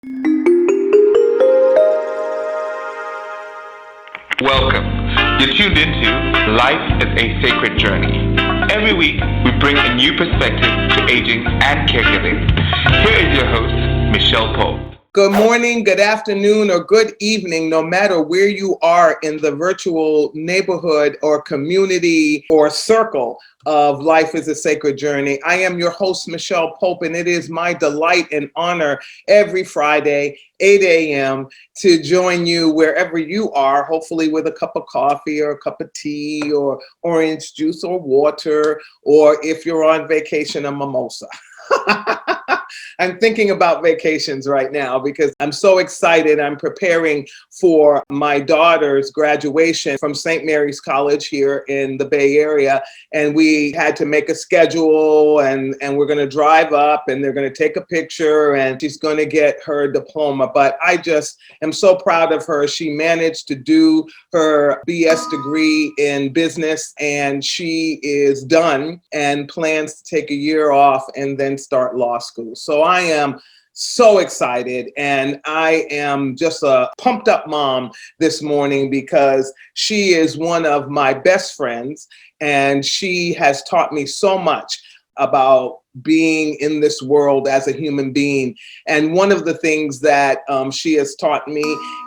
Welcome. You're tuned into Life is a Sacred Journey. Every week, we bring a new perspective to aging and caregiving. Here is your host, Micheal Pope. Good morning, good afternoon, or good evening, no matter where you are in the virtual neighborhood or community or circle of Life is a Sacred Journey. I am your host, Micheal Pope, and it is my delight and honor every Friday, 8 a.m., to join you wherever you are, hopefully with a cup of coffee or a cup of tea or orange juice or water, or if you're on vacation, a mimosa. I'm thinking about vacations right now because I'm so excited. I'm preparing for my daughter's graduation from St. Mary's College here in the Bay Area. And we had to make a schedule and we're going to drive up and they're going to take a picture and she's going to get her diploma. But I just am so proud of her. She managed to do her BS degree in business and she is done and plans to take a year off and then start law school. So I am so excited and I am just a pumped up mom this morning because she is one of my best friends and she has taught me so much about being in this world as a human being. And one of the things that she has taught me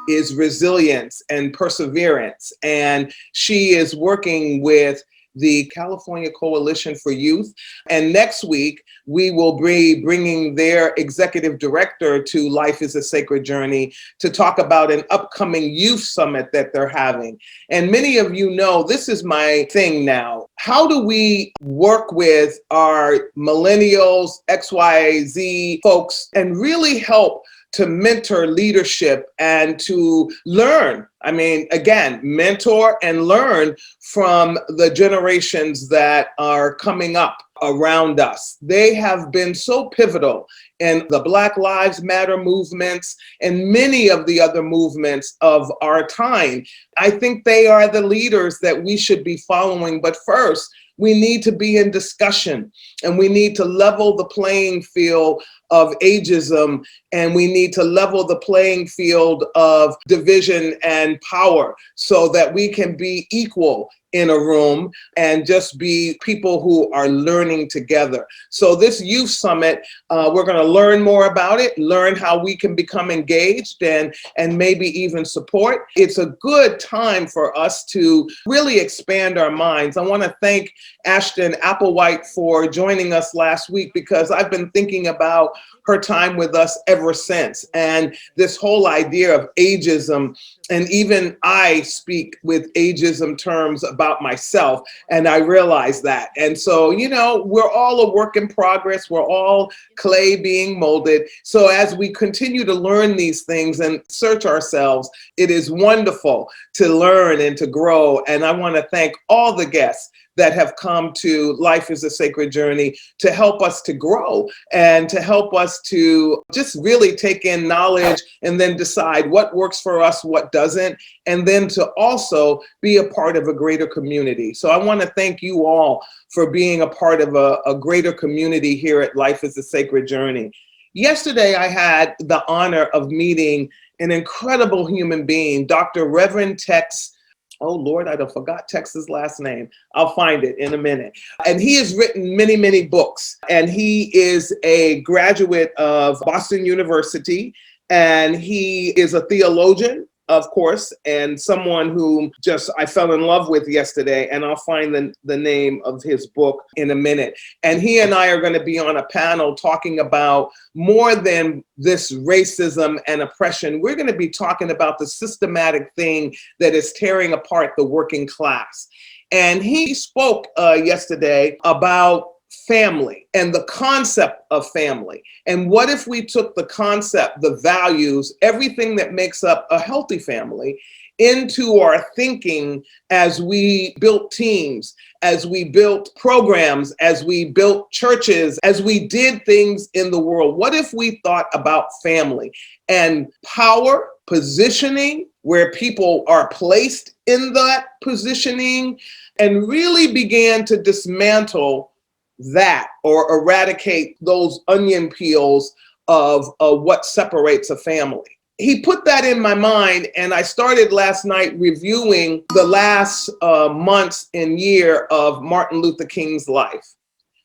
is resilience and perseverance. And she is working with the California Coalition for Youth. And next week, we will be bringing their executive director to Life is a Sacred Journey to talk about an upcoming youth summit that they're having. And many of you know this is my thing now. How do we work with our millennials, XYZ folks, and really help to mentor leadership and to learn? I mean, again, mentor and learn from the generations that are coming up around us. They have been so pivotal in the Black Lives Matter movements and many of the other movements of our time. I think they are the leaders that we should be following. But first, we need to be in discussion and we need to level the playing field of ageism and we need to level the playing field of division and power so that we can be equal in a room and just be people who are learning together. So this youth summit, we're going to learn more about it, learn how we can become engaged and maybe even support. It's a good time for us to really expand our minds. I want to thank Ashton Applewhite for joining us last week because I've been thinking about her time with us ever since. And this whole idea of ageism, and even I speak with ageism terms about myself, and I realize that. And so, you know, we're all a work in progress. We're all clay being molded. So as we continue to learn these things and search ourselves, it is wonderful to learn and to grow. And I want to thank all the guests that have come to Life is a Sacred Journey to help us to grow and to help us to just really take in knowledge and then decide what works for us, what doesn't, and then to also be a part of a greater community. So I want to thank you all for being a part of a greater community here at Life is a Sacred Journey. Yesterday, I had the honor of meeting an incredible human being, Dr. Reverend Tex. Oh, Lord, I forgot Tex's last name. I'll find it in a minute. And he has written many, many books. And he is a graduate of Boston University. And he is a theologian, of course, and someone who just I fell in love with yesterday. And I'll find the name of his book in a minute. And he and I are going to be on a panel talking about more than this racism and oppression. We're going to be talking about the systematic thing that is tearing apart the working class. And he spoke yesterday about family and the concept of family. And what if we took the concept, the values, everything that makes up a healthy family into our thinking as we built teams, as we built programs, as we built churches, as we did things in the world? What if we thought about family and power, positioning, where people are placed in that positioning, and really began to dismantle that or eradicate those onion peels of what separates a family. He put that in my mind, and I started last night reviewing the last months and year of Martin Luther King's life.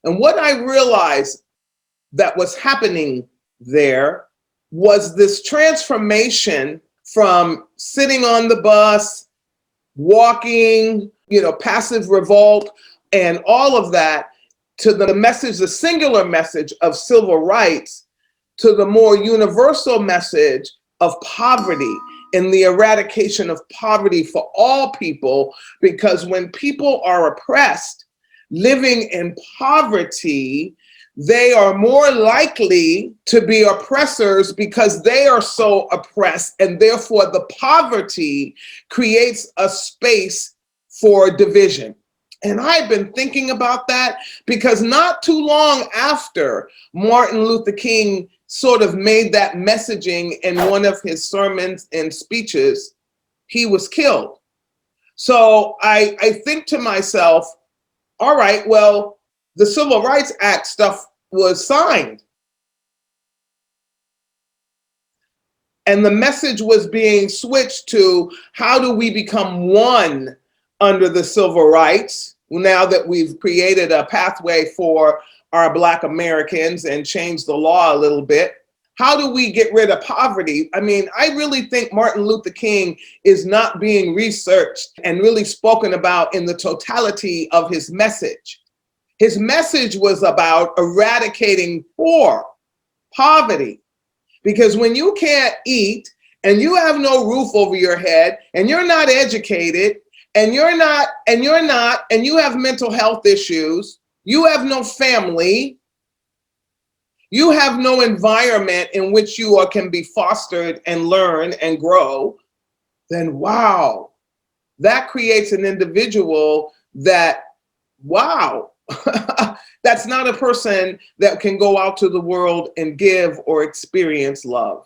And what I realized that was happening there was this transformation from sitting on the bus, walking, passive revolt, and all of that, to the message, the singular message of civil rights, to the more universal message of poverty and the eradication of poverty for all people. Because when people are oppressed, living in poverty, they are more likely to be oppressors because they are so oppressed, and therefore the poverty creates a space for division. And I've been thinking about that because not too long after Martin Luther King sort of made that messaging in one of his sermons and speeches, he was killed. So I think to myself, all right, well, the Civil Rights Act stuff was signed. And the message was being switched to, how do we become one under the civil rights, now that we've created a pathway for our Black Americans and changed the law a little bit? How do we get rid of poverty? I mean, I really think Martin Luther King is not being researched and really spoken about in the totality of his message. His message was about eradicating poverty. Because when you can't eat and you have no roof over your head and you're not educated and you have mental health issues, you have no family, you have no environment in which you can be fostered and learn and grow, then wow, that creates an individual that, wow, that's not a person that can go out to the world and give or experience love.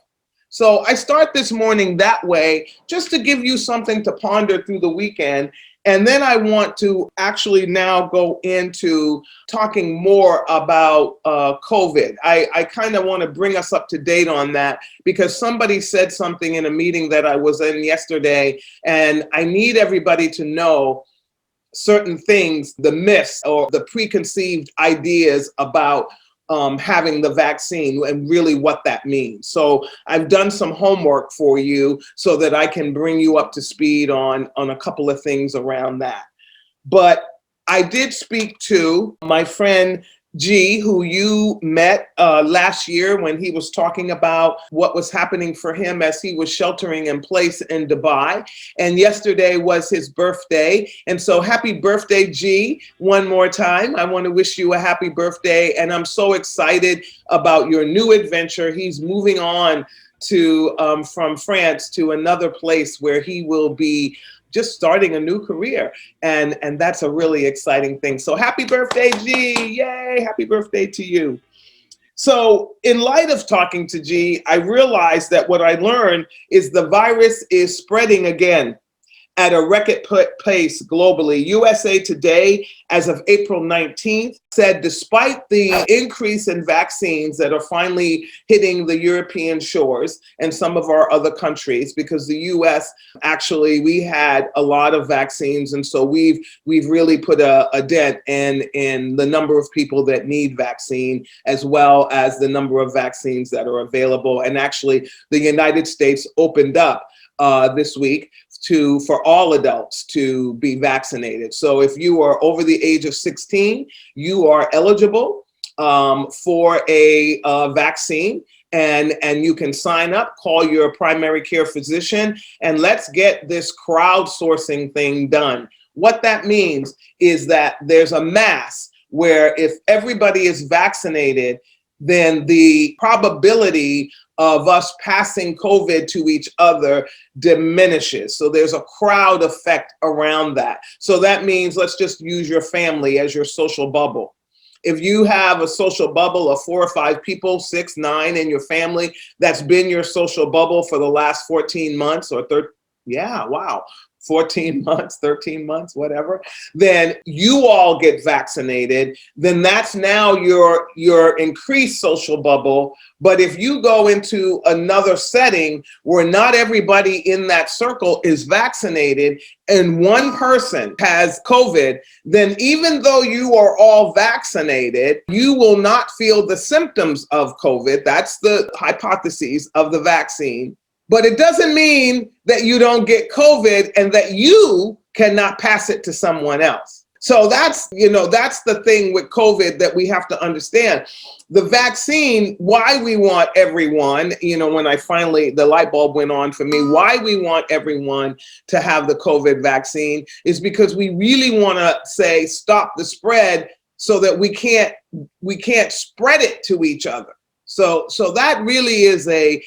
So I start this morning that way, just to give you something to ponder through the weekend. And then I want to actually now go into talking more about COVID. I kind of want to bring us up to date on that, because somebody said something in a meeting that I was in yesterday, and I need everybody to know certain things, the myths or the preconceived ideas about having the vaccine and really what that means. So I've done some homework for you so that I can bring you up to speed on a couple of things around that. But I did speak to my friend G, who you met last year when he was talking about what was happening for him as he was sheltering in place in Dubai. And yesterday was his birthday. And so happy birthday, G, one more time. I want to wish you a happy birthday. And I'm so excited about your new adventure. He's moving on to from France to another place where he will be just starting a new career. And that's a really exciting thing. So happy birthday, G. Yay, happy birthday to you. So in light of talking to G, I realized that what I learned is the virus is spreading again at a record pace globally. USA Today, as of April 19th, said despite the increase in vaccines that are finally hitting the European shores and some of our other countries, because the US, actually, we had a lot of vaccines, and so we've really put a dent in the number of people that need vaccine, as well as the number of vaccines that are available. And actually, the United States opened up this week for all adults to be vaccinated. So if you are over the age of 16, you are eligible for a vaccine, and you can sign up, call your primary care physician, and let's get this crowdsourcing thing done. What that means is that there's a mass where if everybody is vaccinated, then the probability of us passing COVID to each other diminishes. So there's a crowd effect around that. So that means, let's just use your family as your social bubble. If you have a social bubble of 4 or 5 people, 6, 9 in your family, that's been your social bubble for the last 14 months or 30, yeah, wow. 14 months, 13 months, whatever, then you all get vaccinated, then that's now your increased social bubble. But if you go into another setting where not everybody in that circle is vaccinated and one person has COVID, then even though you are all vaccinated, you will not feel the symptoms of COVID. That's the hypothesis of the vaccine. But it doesn't mean that you don't get COVID and that you cannot pass it to someone else. So that's the thing with COVID that we have to understand. The vaccine, why we want everyone, when the light bulb went on for me, why we want everyone to have the COVID vaccine is because we really want to say stop the spread so that we can't spread it to each other. So that really is a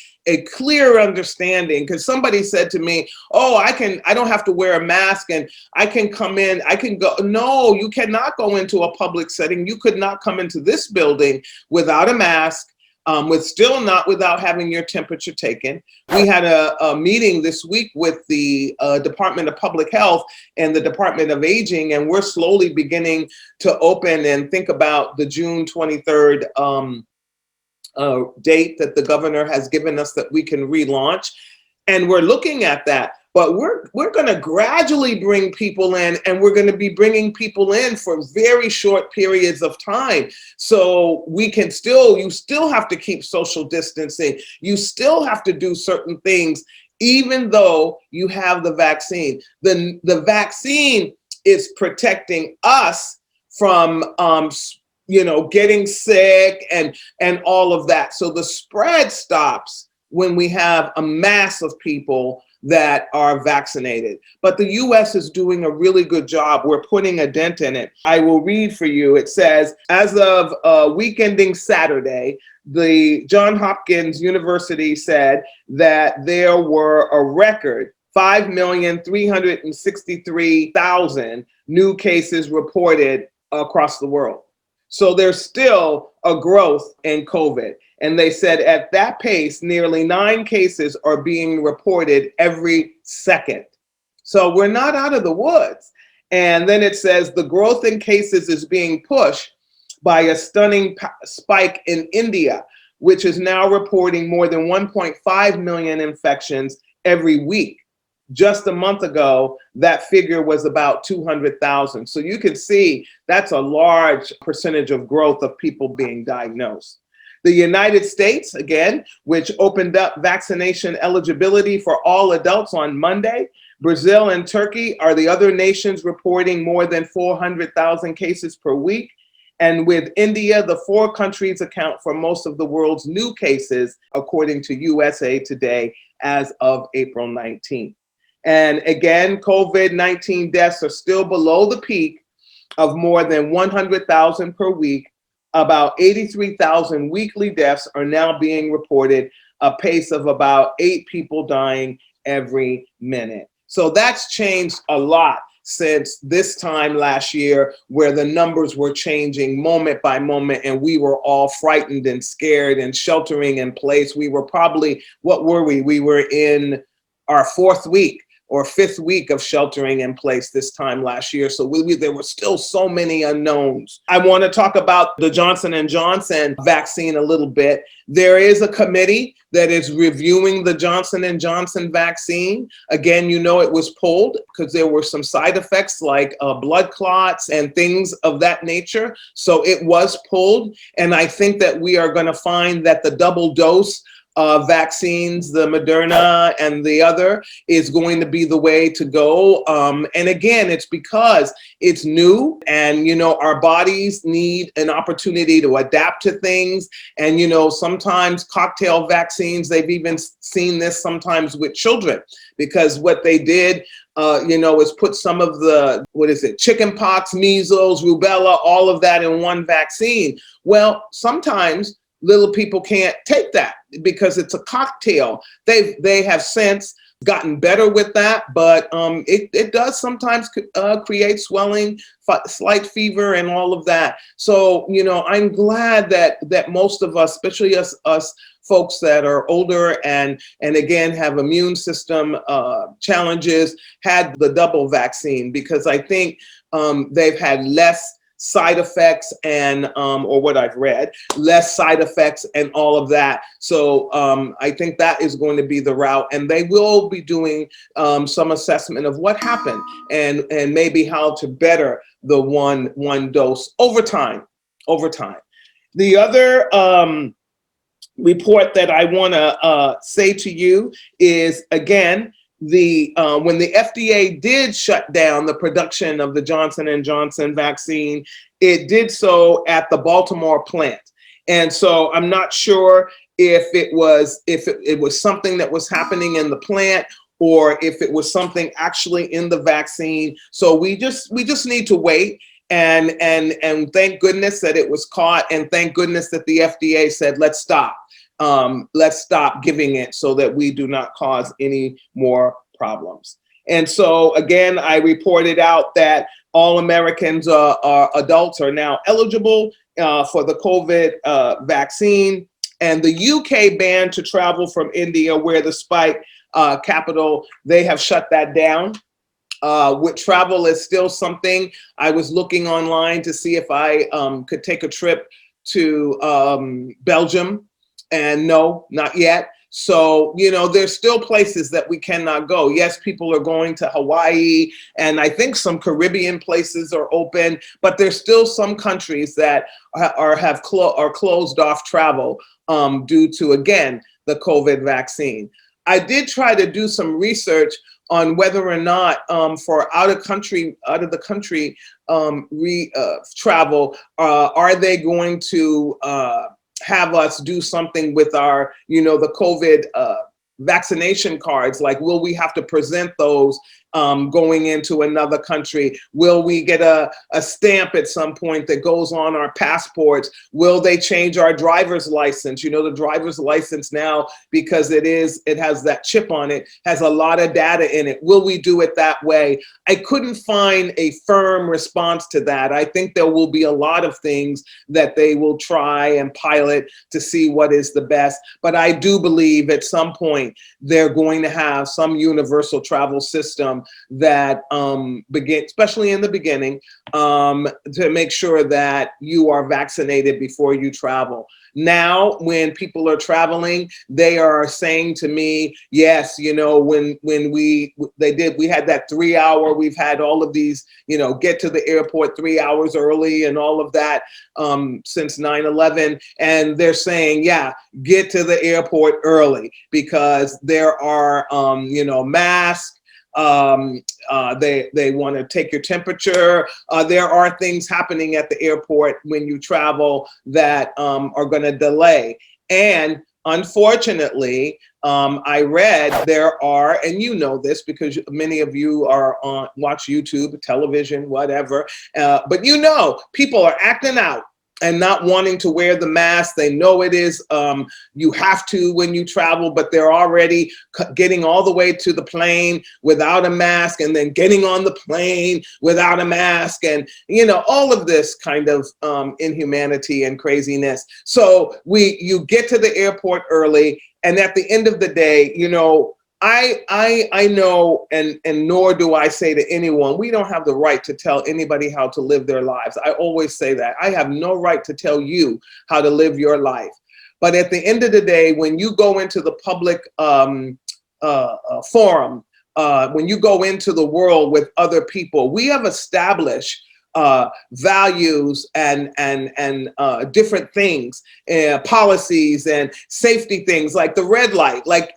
clear understanding, because somebody said to me, oh, I don't have to wear a mask and I can come in, I can go. No, you cannot go into a public setting. You could not come into this building without a mask, without having your temperature taken. We had a meeting this week with the Department of Public Health and the Department of Aging, and we're slowly beginning to open and think about the June 23rd date that the governor has given us that we can relaunch. And we're looking at that, but we're going to gradually bring people in, and we're going to be bringing people in for very short periods of time. So you still have to keep social distancing. You still have to do certain things, even though you have the vaccine. The vaccine is protecting us from getting sick and all of that. So the spread stops when we have a mass of people that are vaccinated. But the US is doing a really good job. We're putting a dent in it. I will read for you. It says, as of week ending Saturday, the Johns Hopkins University said that there were a record 5,363,000 new cases reported across the world. So there's still a growth in COVID. And they said at that pace, nearly 9 cases are being reported every second. So we're not out of the woods. And then it says the growth in cases is being pushed by a stunning spike in India, which is now reporting more than 1.5 million infections every week. Just a month ago, that figure was about 200,000. So you can see that's a large percentage of growth of people being diagnosed. The United States, again, which opened up vaccination eligibility for all adults on Monday. Brazil and Turkey are the other nations reporting more than 400,000 cases per week. And with India, the 4 countries account for most of the world's new cases, according to USA Today, as of April 19th. And again, COVID-19 deaths are still below the peak of more than 100,000 per week. About 83,000 weekly deaths are now being reported, a pace of about 8 people dying every minute. So that's changed a lot since this time last year, where the numbers were changing moment by moment and we were all frightened and scared and sheltering in place. We were probably, what were we? We were in our 4th week or 5th week of sheltering in place this time last year. So there were still so many unknowns. I want to talk about the Johnson & Johnson vaccine a little bit. There is a committee that is reviewing the Johnson & Johnson vaccine. Again, it was pulled because there were some side effects like blood clots and things of that nature. So it was pulled. And I think that we are going to find that the double dose vaccines, the Moderna and the other, is going to be the way to go. And again, it's because it's new and, our bodies need an opportunity to adapt to things. And, sometimes cocktail vaccines, they've even seen this sometimes with children, because what they did, is put some of the, chicken pox, measles, rubella, all of that in one vaccine. Well, sometimes little people can't take that because it's a cocktail. They have since gotten better with that, but it does sometimes create swelling, slight fever, and all of that. So, you know, I'm glad that most of us, especially us folks that are older and again have immune system challenges, had the double vaccine, because I think they've had less side effects and or what I've read, less side effects and all of that. So I think that is going to be the route, and they will be doing some assessment of what happened and maybe how to better the one dose over time. The other report that I want to say to you is, again, when the FDA did shut down the production of the Johnson & Johnson vaccine, it did so at the Baltimore plant. And so I'm not sure if it was something that was happening in the plant or if it was something actually in the vaccine. So we just need to wait. And thank goodness that it was caught, and thank goodness that the FDA said, let's stop giving it so that we do not cause any more problems. And so again, I reported out that all Americans adults are now eligible for the COVID vaccine, and the UK ban to travel from India, where the spike capital, they have shut that down. With travel is still something. I was looking online to see if I could take a trip to Belgium, and no, not yet. So, you know, there's still places that we cannot go. Yes, people are going to Hawaii, and I think some Caribbean places are open, but there's still some countries that are closed off travel due to, again, the COVID vaccine. I did try to do some research on whether or not for out of the country travel, are they going to have us do something with our, you know, the COVID vaccination cards? Like, will we have to present those going into another country? Will we get a stamp at some point that goes on our passports? Will they change our driver's license? You know, the driver's license now, because it has that chip on it, has a lot of data in it. Will we do it that way? I couldn't find a firm response to that. I think there will be a lot of things that they will try and pilot to see what is the best. But I do believe at some point they're going to have some universal travel system that begin, especially in the beginning, to make sure that you are vaccinated before you travel. Now, when people are traveling, they are saying to me, yes, you know, when we had that 3 hour, we've had all of these, you know, get to the airport 3 hours early and all of that since 9/11. And they're saying, yeah, get to the airport early because there are, you know, masks. They want to take your temperature. There are things happening at the airport when you travel that are going to delay. And unfortunately, I read there are, and you know this because many of you are watch YouTube, television, whatever, but you know, people are acting out and not wanting to wear the mask. They know it is, you have to when you travel, but they're already getting all the way to the plane without a mask and then getting on the plane without a mask, and, you know, all of this kind of inhumanity and craziness. So you get to the airport early, and at the end of the day, you know, I know, and nor do I say to anyone, we don't have the right to tell anybody how to live their lives. I always say that. I have no right to tell you how to live your life. But at the end of the day, when you go into the public forum, when you go into the world with other people, we have established values and different things, policies and safety things, like the red light. Like,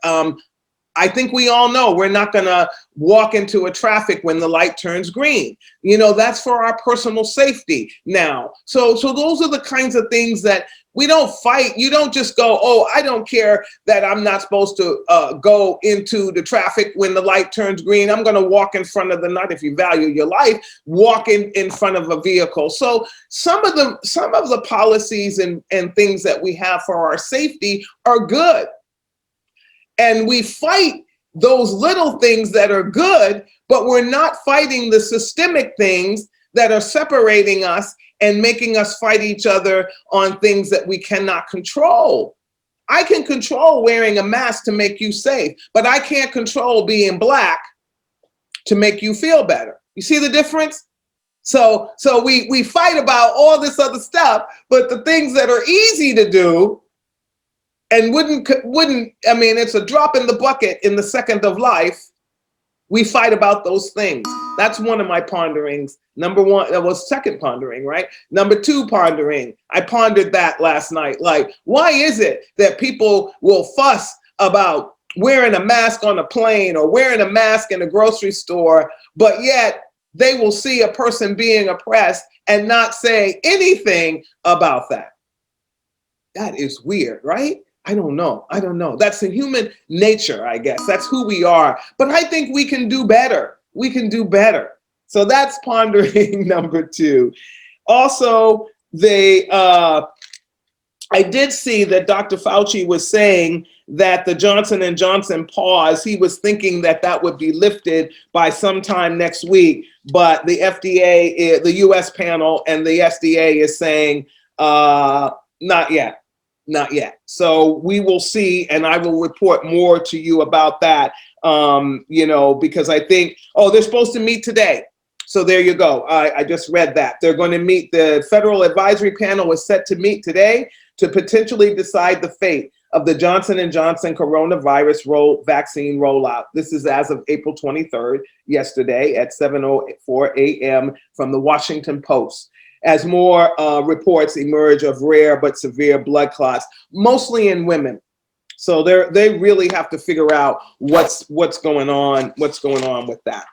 I think we all know we're not going to walk into a traffic when the light turns green. You know, that's for our personal safety now. So those are the kinds of things that we don't fight. You don't just go, oh, I don't care that I'm not supposed to go into the traffic when the light turns green. I'm going to walk in front of not if you value your life, walk in front of a vehicle. So some of the policies and things that we have for our safety are good. And we fight those little things that are good, but we're not fighting the systemic things that are separating us and making us fight each other on things that we cannot control. I can control wearing a mask to make you safe, but I can't control being Black to make you feel better. You see the difference? So we fight about all this other stuff, but the things that are easy to do and wouldn't, I mean, it's a drop in the bucket in the second of life, we fight about those things. That's one of my ponderings. Number one, that was second pondering, right? Number two pondering, I pondered that last night. Like, why is it that people will fuss about wearing a mask on a plane or wearing a mask in a grocery store, but yet they will see a person being oppressed and not say anything about that? That is weird, right? I don't know. That's the human nature, I guess. That's who we are. But I think we can do better. We can do better. So that's pondering number two. Also, I did see that Dr. Fauci was saying that the Johnson & Johnson pause, he was thinking that that would be lifted by sometime next week. But the FDA, the US panel and the FDA is saying, not yet. Not yet. So we will see, and I will report more to you about that, because I think, they're supposed to meet today. So there you go. I just read that. They're going to meet, the Federal Advisory Panel is set to meet today to potentially decide the fate of the Johnson & Johnson coronavirus vaccine rollout. This is as of April 23rd, yesterday at 7:04 a.m. from the Washington Post. As more reports emerge of rare but severe blood clots, mostly in women. So they really have to figure out what's going on with that.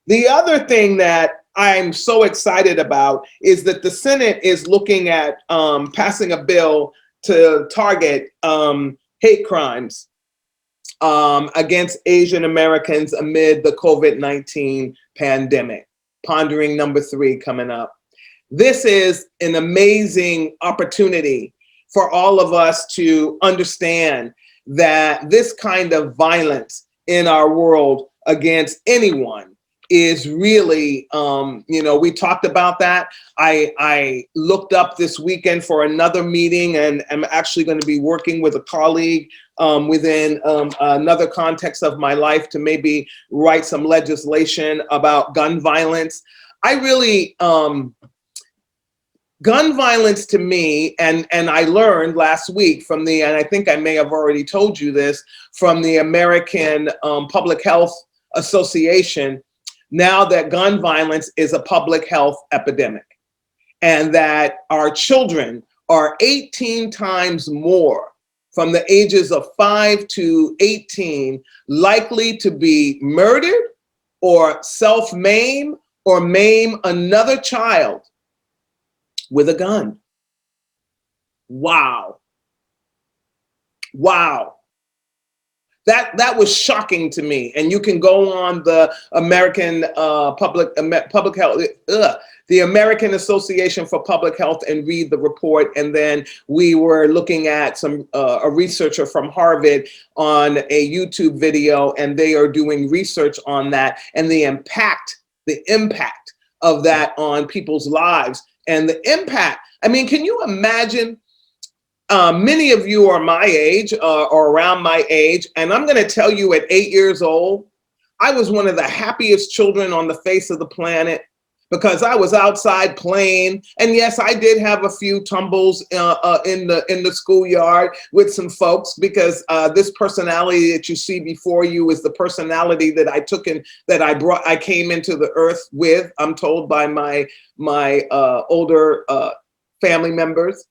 The other thing that I'm so excited about is that the Senate is looking at passing a bill to target hate crimes against Asian Americans amid the COVID-19 pandemic. Pondering number 3 coming up. This is an amazing opportunity for all of us to understand that this kind of violence in our world against anyone is really, we talked about that. I looked up this weekend for another meeting, and I'm actually going to be working with a colleague within another context of my life to maybe write some legislation about gun violence. I really, gun violence to me, and I learned last week and I think I may have already told you this, from the American Public Health Association, now that gun violence is a public health epidemic, and that our children are 18 times more from the ages of 5 to 18 likely to be murdered or self-maim or maim another child with a gun. Wow. That was shocking to me. And you can go on the American Public Health, the American Association for Public Health, and read the report. And then we were looking at a researcher from Harvard on a YouTube video, and they are doing research on that and the impact of that on people's lives. And the impact, I mean, can you imagine? Many of you are my age or around my age, and I'm going to tell you, at 8 years old, I was one of the happiest children on the face of the planet because I was outside playing. And yes, I did have a few tumbles in the schoolyard with some folks, because this personality that you see before you is the personality that I took and that I came into the earth with, I'm told by my older family members.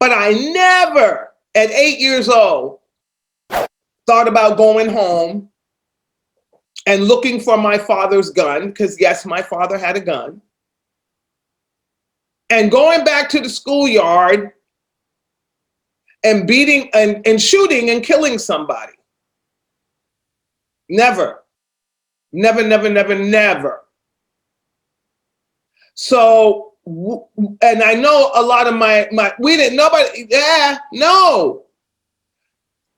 But I never, at 8 years old, thought about going home and looking for my father's gun, because yes, my father had a gun, and going back to the schoolyard and beating and shooting and killing somebody. Never. So, and I know a lot of no.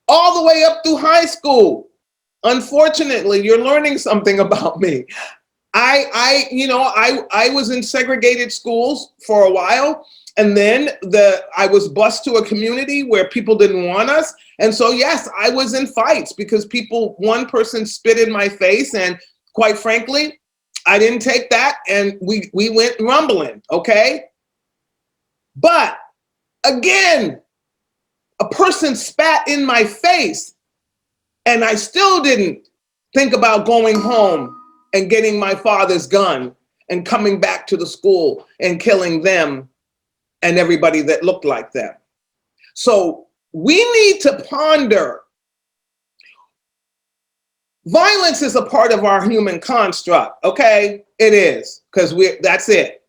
all the way up through high school. Unfortunately, you're learning something about me. I was in segregated schools for a while, and then I was bused to a community where people didn't want us. And so, yes, I was in fights because one person spit in my face, and quite frankly, I didn't take that, and we went rumbling, okay? But again, a person spat in my face, and I still didn't think about going home and getting my father's gun and coming back to the school and killing them and everybody that looked like them. So we need to ponder. Violence is a part of our human construct, okay? It is, because that's it.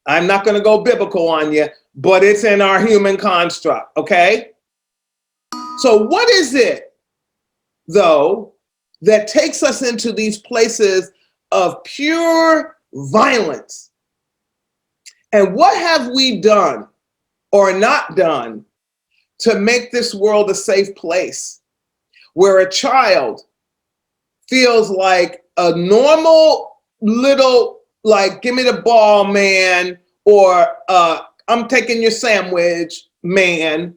I'm not going to go biblical on you, but it's in our human construct, okay? So what is it, though, that takes us into these places of pure violence? And what have we done or not done to make this world a safe place where a child feels like a normal little, like, give me the ball, man, or I'm taking your sandwich, man,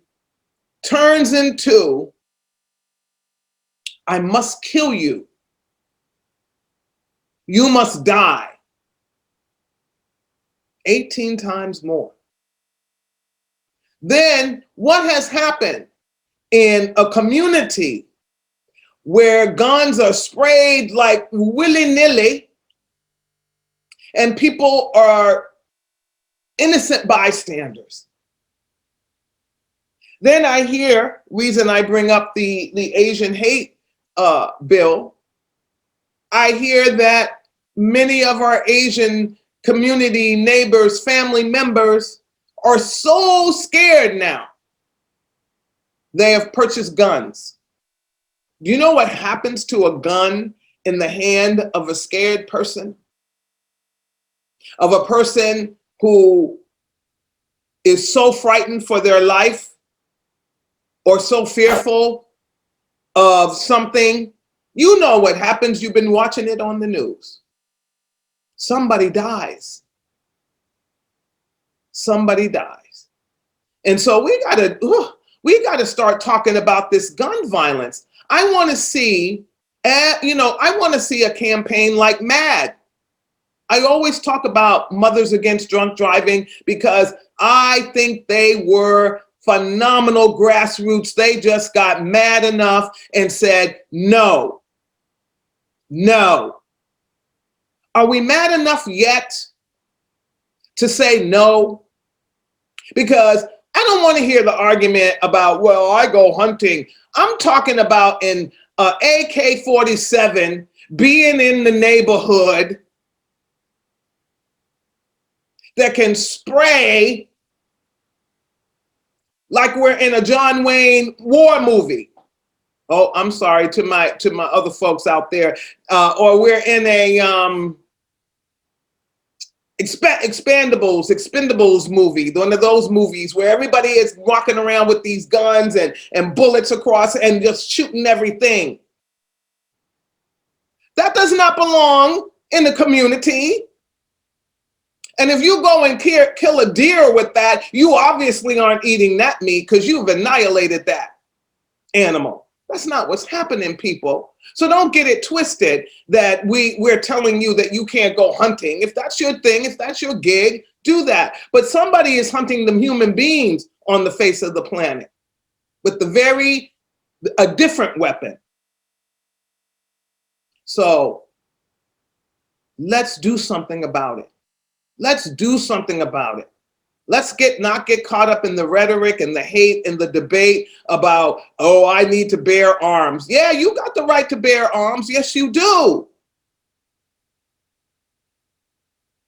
turns into, I must kill you. You must die. 18 times more. Then what has happened in a community where guns are sprayed like willy-nilly and people are innocent bystanders? Then I hear, reason I bring up the Asian hate bill, I hear that many of our Asian community neighbors, family members are so scared now. They have purchased guns. Do you know what happens to a gun in the hand of a scared person? Of a person who is so frightened for their life or so fearful of something? You know what happens. You've been watching it on the news. Somebody dies. Somebody dies. And so we gotta start talking about this gun violence. I want to see, I want to see a campaign like MAD. I always talk about Mothers Against Drunk Driving because I think they were phenomenal grassroots. They just got mad enough and said, no. Are we mad enough yet to say no? Because I don't want to hear the argument about, well, I go hunting. I'm talking about an AK-47 being in the neighborhood that can spray like we're in a John Wayne war movie. Oh, I'm sorry to my other folks out there. Or we're in a Expendables movie, one of those movies where everybody is walking around with these guns and bullets across and just shooting everything. That does not belong in the community. And if you go and kill a deer with that, you obviously aren't eating that meat because you've annihilated that animal. That's not what's happening, people. So don't get it twisted that we're telling you that you can't go hunting. If that's your thing, if that's your gig, do that. But somebody is hunting them human beings on the face of the planet with a different weapon. So let's do something about it. Let's do something about it. Let's not get caught up in the rhetoric and the hate and the debate about, oh, I need to bear arms. Yeah, you got the right to bear arms. Yes, you do.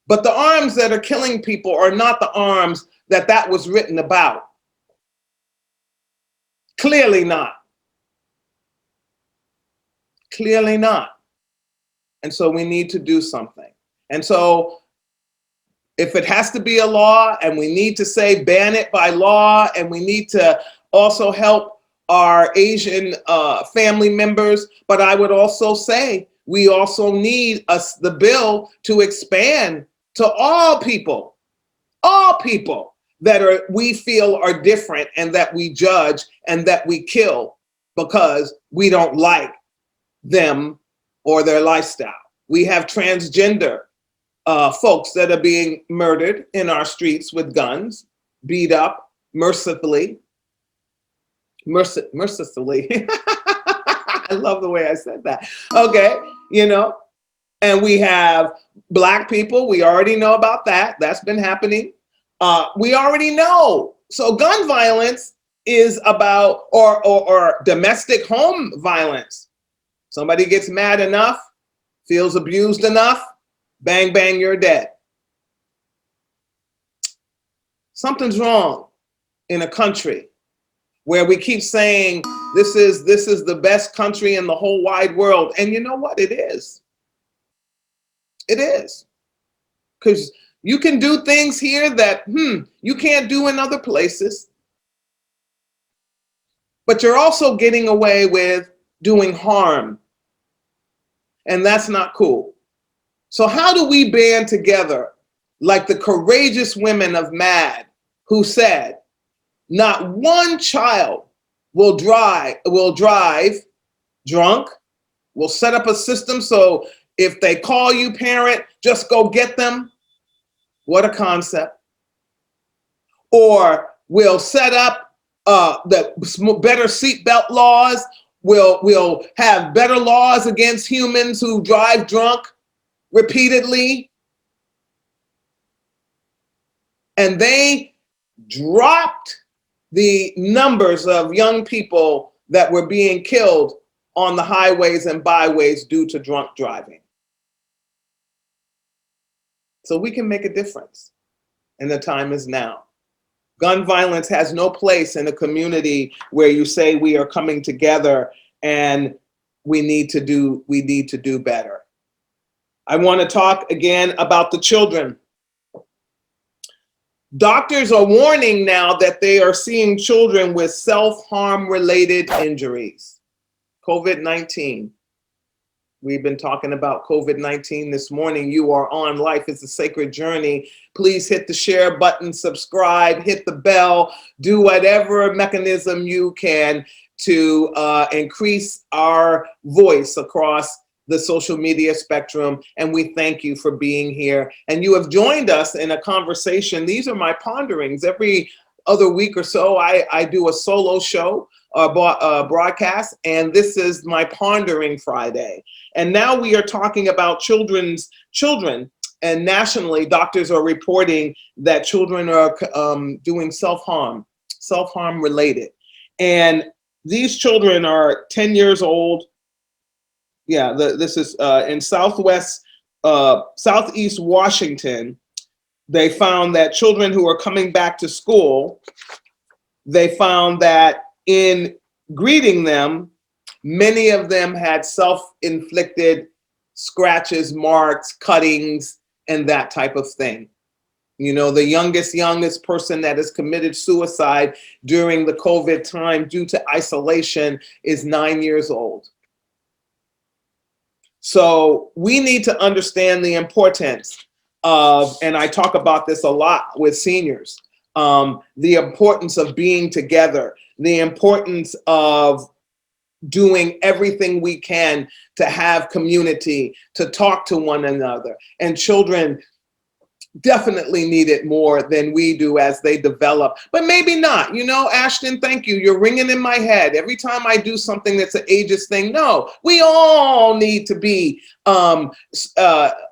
But the arms that are killing people are not the arms that was written about. Clearly not. Clearly not. And so we need to do something. And so if it has to be a law, and we need to say ban it by law, and we need to also help our Asian family members, but I would also say we also need the bill to expand to all people that we feel are different and that we judge and that we kill because we don't like them or their lifestyle. We have transgender folks that are being murdered in our streets with guns, beat up mercifully. I love the way I said that. Okay, and we have Black people. We already know about that. That's been happening. We already know. So gun violence is about, or domestic home violence. Somebody gets mad enough, feels abused enough, bang, bang, you're dead. Something's wrong in a country where we keep saying this is the best country in the whole wide world. And you know what? It is. It is. Because you can do things here that you can't do in other places. But you're also getting away with doing harm. And that's not cool. So how do we band together like the courageous women of MAD who said, not one child will drive drunk. We'll set up a system so if they call you parent, just go get them. What a concept. Or we'll set up the better seatbelt laws. We'll have better laws against humans who drive drunk repeatedly. And they dropped the numbers of young people that were being killed on the highways and byways due to drunk driving. So we can make a difference, and the time is now. Gun violence has no place in a community where you say we are coming together and we need to do better. I want to talk again about the children. Doctors are warning now that they are seeing children with self-harm related injuries. COVID-19. We've been talking about COVID-19 this morning. You are on Life is a Sacred Journey. Please hit the share button, subscribe, hit the bell, do whatever mechanism you can to increase our voice across the social media spectrum. And we thank you for being here. And you have joined us in a conversation. These are my ponderings. Every other week or so, I do a solo show, broadcast, and this is my Pondering Friday. And now we are talking about children, and nationally, doctors are reporting that children are doing self-harm related. And these children are 10 years old. Yeah, this is in southeast Washington. They found that children who are coming back to school, they found that in greeting them, many of them had self-inflicted scratches, marks, cuttings, and that type of thing. You know, the youngest person that has committed suicide during the COVID time due to isolation is 9 years old. So we need to understand the importance of, and I talk about this a lot with seniors, the importance of being together, the importance of doing everything we can to have community, to talk to one another. And children definitely need it more than we do as they develop, but maybe not. You know, Ashton, thank you. You're ringing in my head every time I do something that's an ageist thing. No, we all need to be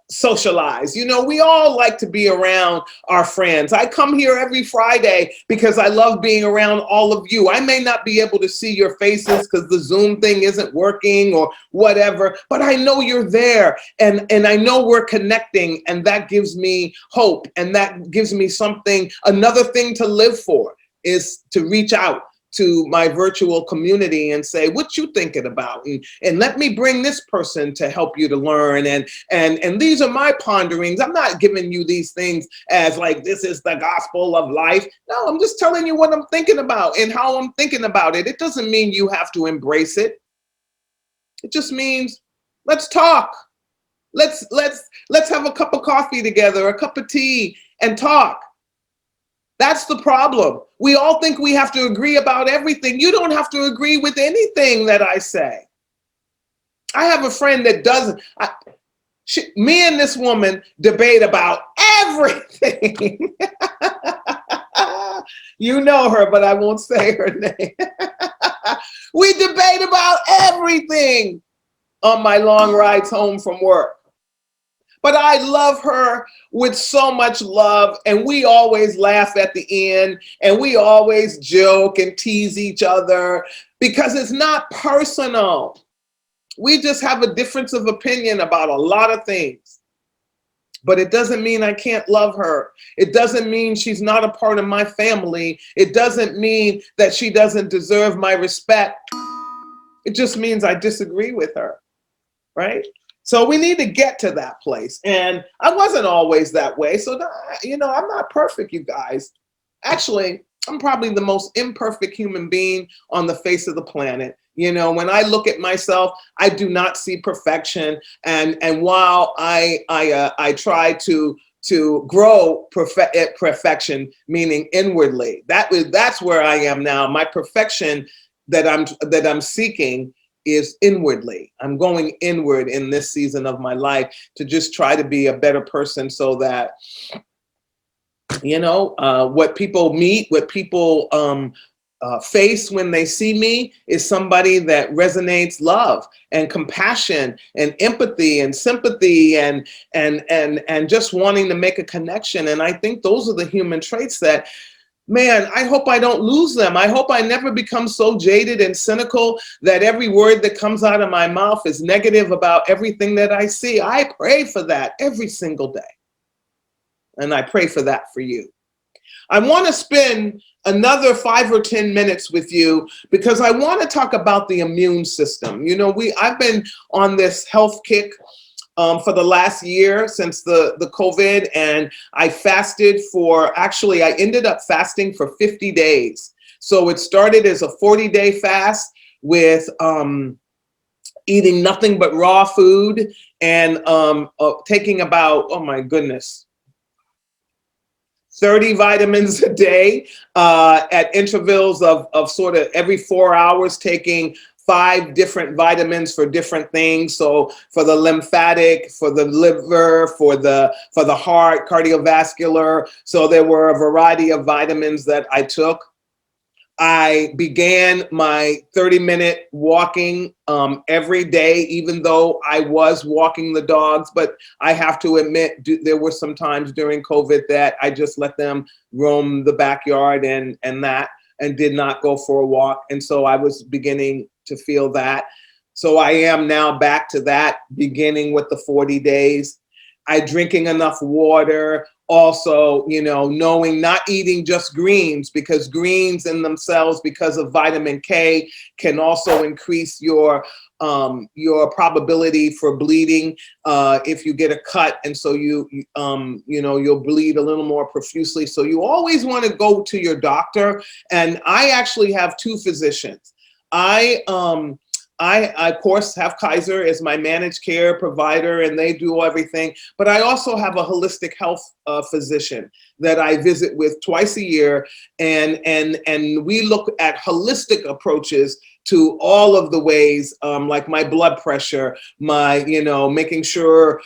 socialized. You know, we all like to be around our friends. I come here every Friday because I love being around all of you. I may not be able to see your faces because the Zoom thing isn't working or whatever, but I know you're there, and I know we're connecting, and that gives me hope, and that gives me something. Another thing to live for is to reach out to my virtual community and say, what you thinking about? And let me bring this person to help you to learn. And these are my ponderings. I'm not giving you these things as like, this is the gospel of life. No, I'm just telling you what I'm thinking about and how I'm thinking about it. It doesn't mean you have to embrace it. It just means, let's talk. Let's have a cup of coffee together, a cup of tea, and talk. That's the problem. We all think we have to agree about everything. You don't have to agree with anything that I say. I have a friend that doesn't. Me and this woman debate about everything. You know her, but I won't say her name. We debate about everything on my long rides home from work. But I love her with so much love, and we always laugh at the end, and we always joke and tease each other because it's not personal. We just have a difference of opinion about a lot of things. But it doesn't mean I can't love her. It doesn't mean she's not a part of my family. It doesn't mean that she doesn't deserve my respect. It just means I disagree with her, right? So we need to get to that place. And I wasn't always that way. So, I'm not perfect, you guys. Actually, I'm probably the most imperfect human being on the face of the planet. When I look at myself, I do not see perfection. And while I try to grow perfection, meaning inwardly, that's where I am now. My perfection that I'm seeking is inwardly. I'm going inward in this season of my life to just try to be a better person so that, what people meet, what people face when they see me is somebody that resonates love and compassion and empathy and sympathy and just wanting to make a connection. And I think those are the human traits that, man, I hope I don't lose them. I hope I never become so jaded and cynical that every word that comes out of my mouth is negative about everything that I see. I pray for that every single day. And I pray for that for you. I want to spend another 5 or 10 minutes with you because I want to talk about the immune system. I've been on this health kick for the last year since the COVID, and I fasted I ended up fasting for 50 days. So it started as a 40-day fast with eating nothing but raw food and taking about, oh my goodness, 30 vitamins a day at intervals of sort of every 4 hours, taking 5 different vitamins for different things. So for the lymphatic, for the liver, for the heart, cardiovascular. So there were a variety of vitamins that I took. I began my 30-minute walking every day, even though I was walking the dogs. But I have to admit, there were some times during COVID that I just let them roam the backyard and did not go for a walk. And so I was beginning to feel that. So I am now back to that, beginning with the 40 days. Drinking enough water. Also, knowing not eating just greens, because greens in themselves, because of vitamin K, can also increase your probability for bleeding if you get a cut, and so you'll bleed a little more profusely. So you always want to go to your doctor, and I actually have 2 physicians. I of course have Kaiser as my managed care provider, and they do everything. But I also have a holistic health physician that I visit with twice a year, and we look at holistic approaches to all of the ways, like my blood pressure, my making sure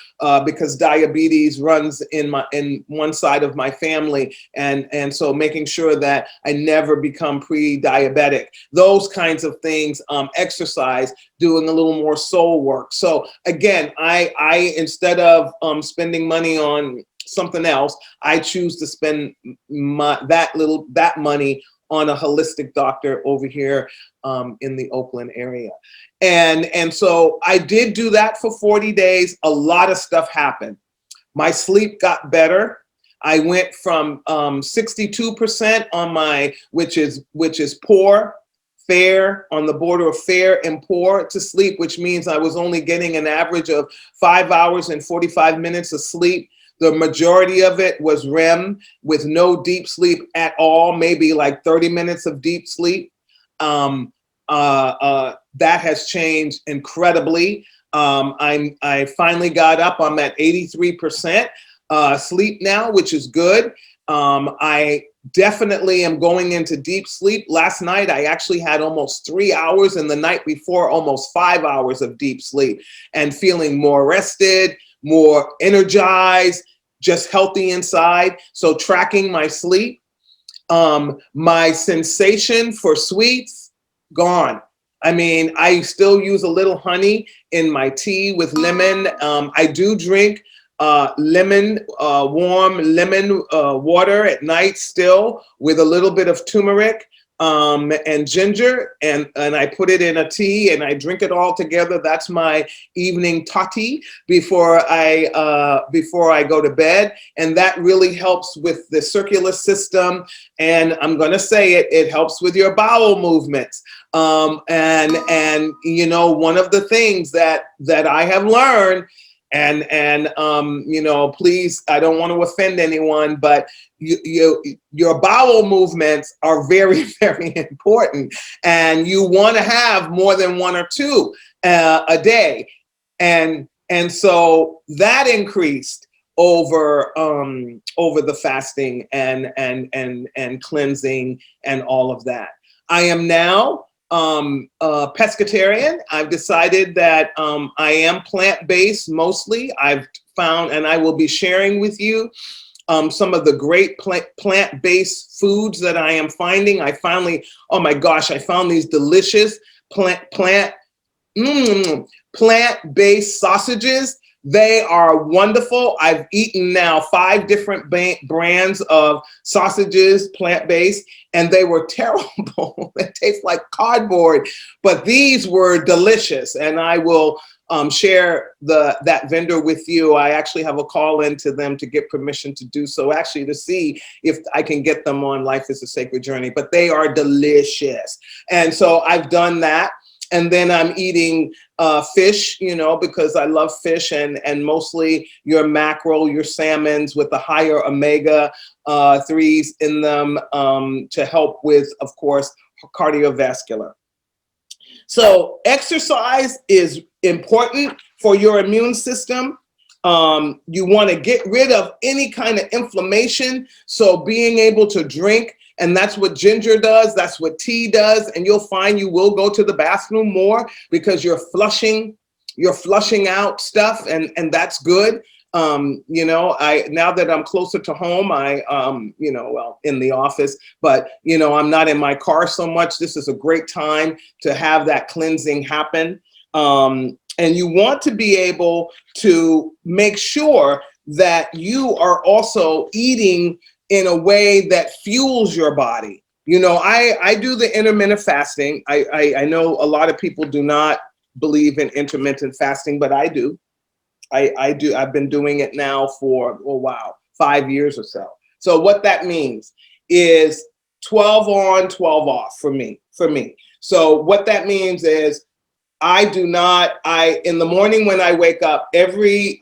because diabetes runs in one side of my family, and so making sure that I never become pre-diabetic. Those kinds of things. Exercise, doing a little more soul work. So again, I instead of spending money on something else, I choose to spend that money on a holistic doctor over here in the Oakland area. And so I did do that for 40 days. A lot of stuff happened. My sleep got better. I went from 62% on my, which is poor, fair, on the border of fair and poor, to sleep, which means I was only getting an average of 5 hours and 45 minutes of sleep. The majority of it was REM with no deep sleep at all, maybe like 30 minutes of deep sleep. That has changed incredibly. I finally got up. I'm at 83% sleep now, which is good. I definitely am going into deep sleep. Last night, I actually had almost 3 hours, and the night before, almost 5 hours of deep sleep, and feeling more rested, more energized, just healthy inside. So tracking my sleep, my sensation for sweets, gone. I mean, I still use a little honey in my tea with lemon. I do drink warm lemon water at night still, with a little bit of turmeric and ginger, and I put it in a tea and I drink it all together. That's my evening toddy before I go to bed, and that really helps with the circular system. And I'm gonna say it helps with your bowel movements. And you know, one of the things that I have learned, and you know, please, I don't want to offend anyone, but your bowel movements are very, very important, and you want to have more than one or two a day, and so that increased over the fasting and cleansing and all of that. I am now pescatarian. I've decided that I am plant-based mostly. I've found, and I will be sharing with you some of the great plant-based foods that I am finding. I finally, oh my gosh, I found these delicious plant-based sausages. They are wonderful. I've eaten now 5 different brands of sausages, plant-based, and they were terrible. They taste like cardboard, but these were delicious. And I will share that vendor with you. I actually have a call into them to get permission to do so, actually, to see if I can get them on Life is a Sacred Journey, but they are delicious. And so I've done that. And then I'm eating fish, you know, because I love fish, and mostly your mackerel, your salmons with the higher omega-3s in them to help with, of course, cardiovascular. So exercise is important for your immune system. You want to get rid of any kind of inflammation. So being able to drink, and that's what ginger does, that's what tea does, and you'll find you will go to the bathroom more because you're flushing out stuff, and that's good. You know, now that I'm closer to home, you know, well, in the office, but you know, I'm not in my car so much. This is a great time to have that cleansing happen. And you want to be able to make sure that you are also eating in a way that fuels your body. You know, I do the intermittent fasting. I know a lot of people do not believe in intermittent fasting, but I do. I do. I've been doing it now for, oh wow, 5 years or so. So what that means is 12 on, 12 off for me. So what that means is in the morning when I wake up, every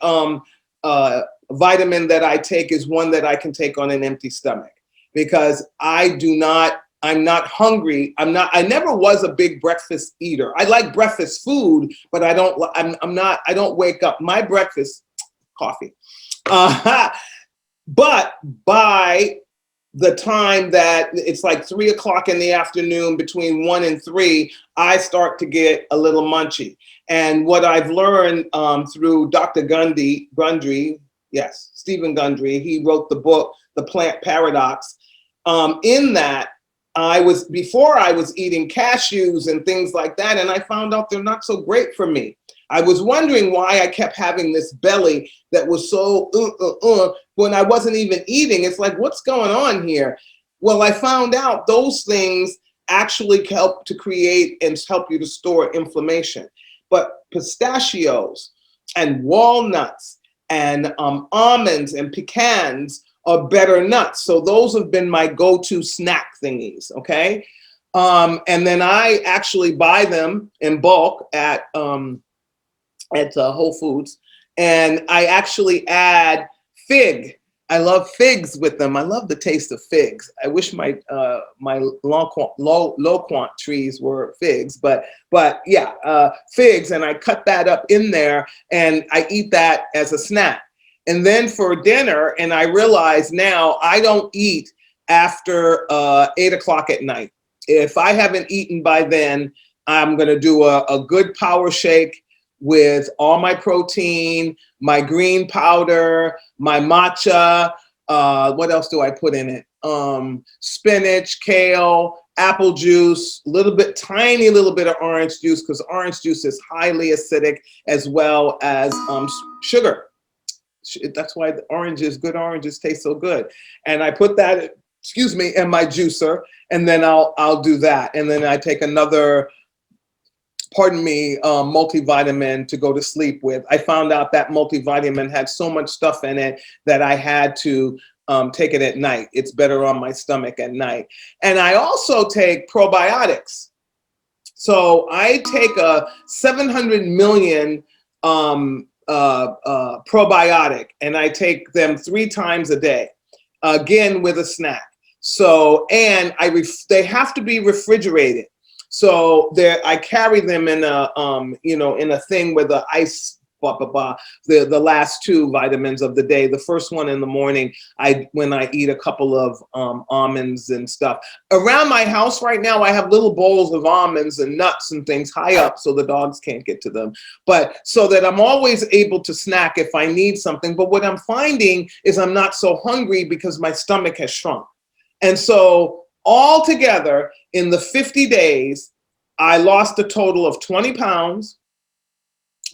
vitamin that I take is one that I can take on an empty stomach, because I'm not hungry. I never was a big breakfast eater. I like breakfast food, but I don't wake up. My breakfast, coffee. But by the time that it's like 3 o'clock in the afternoon, between 1 and 3, I start to get a little munchy. And what I've learned through Dr. Gundry, yes, Stephen Gundry, he wrote the book, The Plant Paradox. In that, before I was eating cashews and things like that, and I found out they're not so great for me. I was wondering why I kept having this belly that was so when I wasn't even eating. It's like, what's going on here? Well, I found out those things actually help to create and help you to store inflammation. But pistachios and walnuts and almonds and pecans or better nuts. So those have been my go-to snack thingies, okay? And then I actually buy them in bulk at Whole Foods, and I actually add fig. I love figs with them. I love the taste of figs. I wish my my low quant trees were figs, but yeah, figs, and I cut that up in there, and I eat that as a snack. And then for dinner, and I realize now I don't eat after 8 o'clock at night. If I haven't eaten by then, I'm gonna do a good power shake with all my protein, my green powder, my matcha. What else do I put in it? Spinach, kale, apple juice, tiny little bit of orange juice, because orange juice is highly acidic, as well as sugar. That's why good oranges taste so good. And I put that, in my juicer, and then I'll do that. And then I take another, multivitamin to go to sleep with. I found out that multivitamin had so much stuff in it that I had to take it at night. It's better on my stomach at night. And I also take probiotics. So I take a 700 million probiotic, and I take them 3 times a day, again with a snack. So, and they have to be refrigerated. So I carry them in a in a thing with the ice, the last 2 vitamins of the day. The first one in the morning, when I eat a couple of almonds and stuff. Around my house right now, I have little bowls of almonds and nuts and things high up so the dogs can't get to them. But so that I'm always able to snack if I need something. But what I'm finding is I'm not so hungry because my stomach has shrunk. And so altogether, in the 50 days, I lost a total of 20 pounds,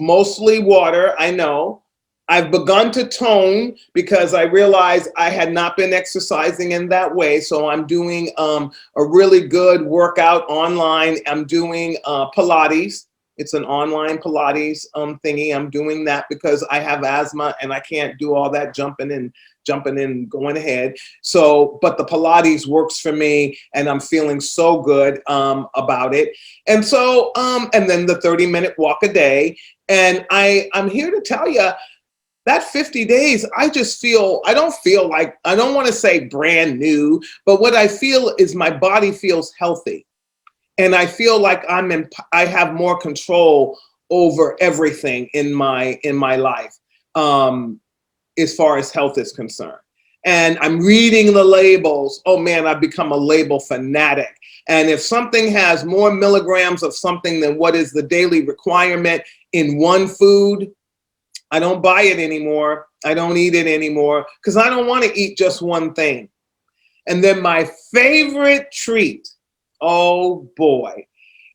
mostly water, I know. I've begun to tone because I realized I had not been exercising in that way. So I'm doing a really good workout online. I'm doing Pilates. It's an online Pilates thingy. I'm doing that because I have asthma and I can't do all that jumping and going ahead. So, but the Pilates works for me, and I'm feeling so good about it. And so, and then the 30-minute walk a day. And I'm here to tell you that 50 days, I don't feel like, I don't want to say brand new, but what I feel is my body feels healthy. And I feel like I have more control over everything in my life. As far as health is concerned. And I'm reading the labels. Oh man, I've become a label fanatic. And if something has more milligrams of something than what is the daily requirement in one food, I don't buy it anymore. I don't eat it anymore because I don't want to eat just one thing. And then my favorite treat, oh boy,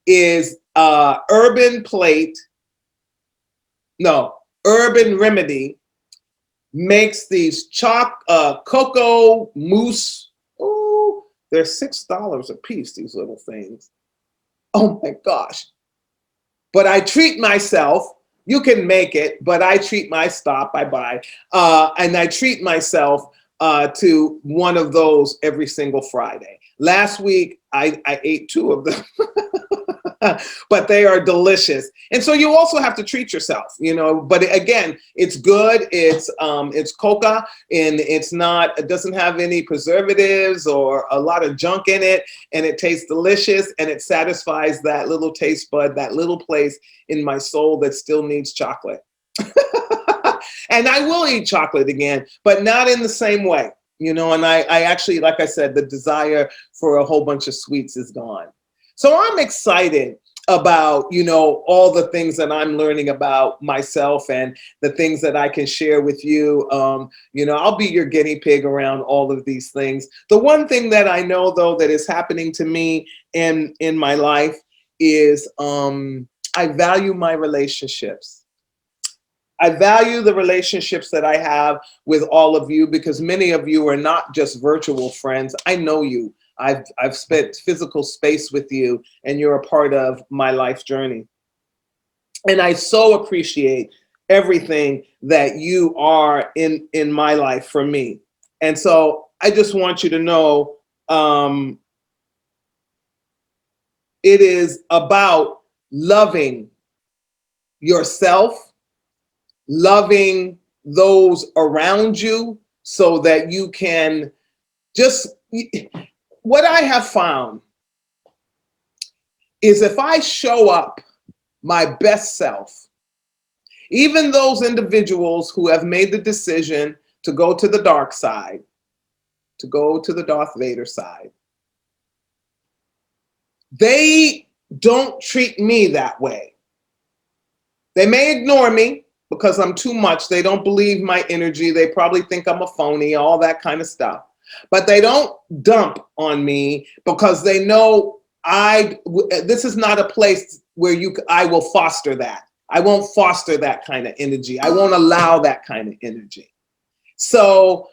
is Urban Remedy makes these cocoa mousse. Oh, they're $6 a piece, these little things. Oh my gosh. But I treat myself. You can make it, but I treat I buy. And I treat myself to one of those every single Friday. Last week, I ate 2 of them. But they are delicious. And so you also have to treat yourself, but again, it's good. It's coca, and it doesn't have any preservatives or a lot of junk in it. And it tastes delicious, and it satisfies that little taste bud, that little place in my soul that still needs chocolate. And I will eat chocolate again, but not in the same way, and I actually, like I said, the desire for a whole bunch of sweets is gone. So I'm excited about, all the things that I'm learning about myself and the things that I can share with you. I'll be your guinea pig around all of these things. The one thing that I know, though, that is happening to me in my life is I value my relationships. I value the relationships that I have with all of you, because many of you are not just virtual friends. I know you. I've spent physical space with you, and you're a part of my life journey. And I so appreciate everything that you are in my life for me. And so I just want you to know it is about loving yourself, loving those around you, so that you can just, what I have found is if I show up my best self, even those individuals who have made the decision to go to the dark side, to go to the Darth Vader side, they don't treat me that way. They may ignore me because I'm too much. They don't believe my energy. They probably think I'm a phony, all that kind of stuff. But they don't dump on me because they know this is not a place where I will foster that. I won't foster that kind of energy. I won't allow that kind of energy. So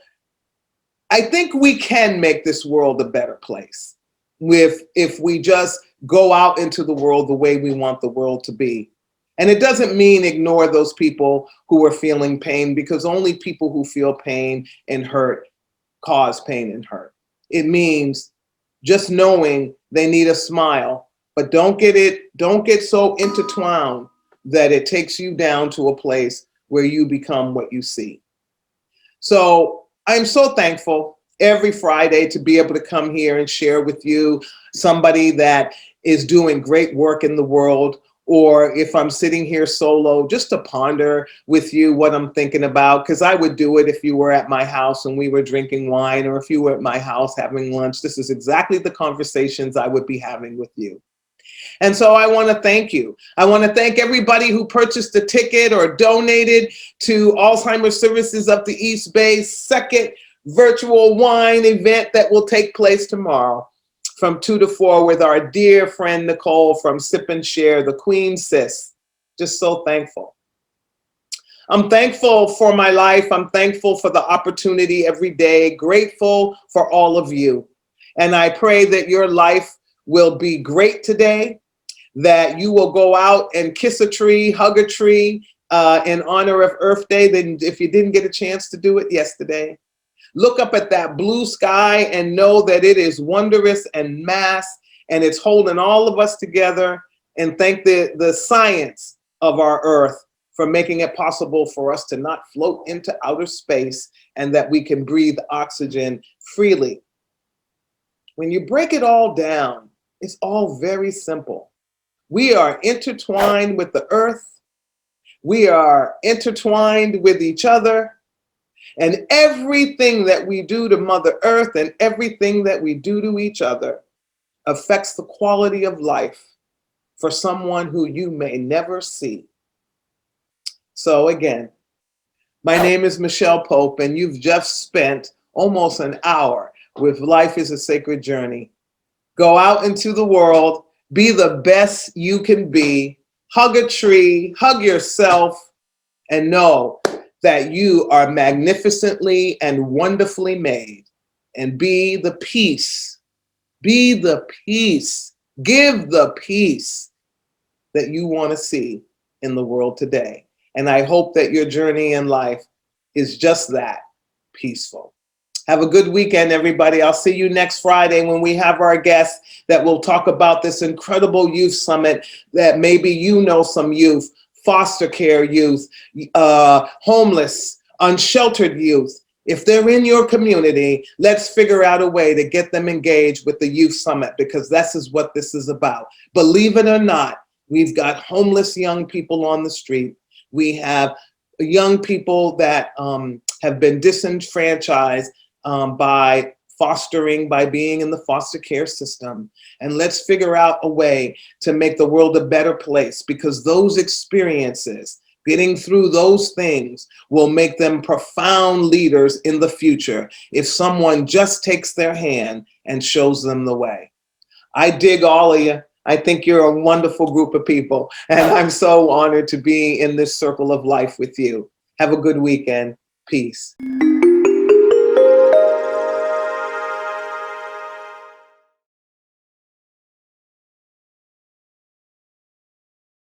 I think we can make this world a better place if we just go out into the world the way we want the world to be. And it doesn't mean ignore those people who are feeling pain, because only people who feel pain and hurt cause pain and hurt. It means just knowing they need a smile, but don't get so intertwined that it takes you down to a place where you become what you see. So I'm so thankful every Friday to be able to come here and share with you somebody that is doing great work in the world, or if I'm sitting here solo, just to ponder with you what I'm thinking about, because I would do it if you were at my house and we were drinking wine, or if you were at my house having lunch. This is exactly the conversations I would be having with you. And so I want to thank you. I want to thank everybody who purchased a ticket or donated to Alzheimer's Services of the East Bay's second virtual wine event that will take place tomorrow from 2 to 4 with our dear friend Nicole from Sip and Share, the Queen Sis. Just so thankful. I'm thankful for my life. I'm thankful for the opportunity every day. Grateful for all of you. And I pray that your life will be great today, that you will go out and kiss a tree, hug a tree in honor of Earth Day. Then if you didn't get a chance to do it yesterday, look up at that blue sky and know that it is wondrous and vast, and it's holding all of us together. And thank the science of our Earth for making it possible for us to not float into outer space, and that we can breathe oxygen freely. When you break it all down, it's all very simple. We are intertwined with the Earth. We are intertwined with each other. And everything that we do to Mother Earth and everything that we do to each other affects the quality of life for someone who you may never see. So again, my name is Micheal Pope, and you've just spent almost an hour with Life is a Sacred Journey. Go out into the world, be the best you can be, hug a tree, hug yourself, and know that you are magnificently and wonderfully made. And be the peace, give the peace that you want to see in the world today. And I hope that your journey in life is just that, peaceful. Have a good weekend, everybody. I'll see you next Friday when we have our guest that will talk about this incredible youth summit that maybe you know some youth, foster care youth, homeless, unsheltered youth. If they're in your community, let's figure out a way to get them engaged with the youth summit, because this is what this is about. Believe it or not, we've got homeless young people on the street. We have young people that have been disenfranchised by fostering, by being in the foster care system. And let's figure out a way to make the world a better place, because those experiences, getting through those things, will make them profound leaders in the future if someone just takes their hand and shows them the way. I dig all of you. I think you're a wonderful group of people, and I'm so honored to be in this circle of life with you. Have a good weekend. Peace.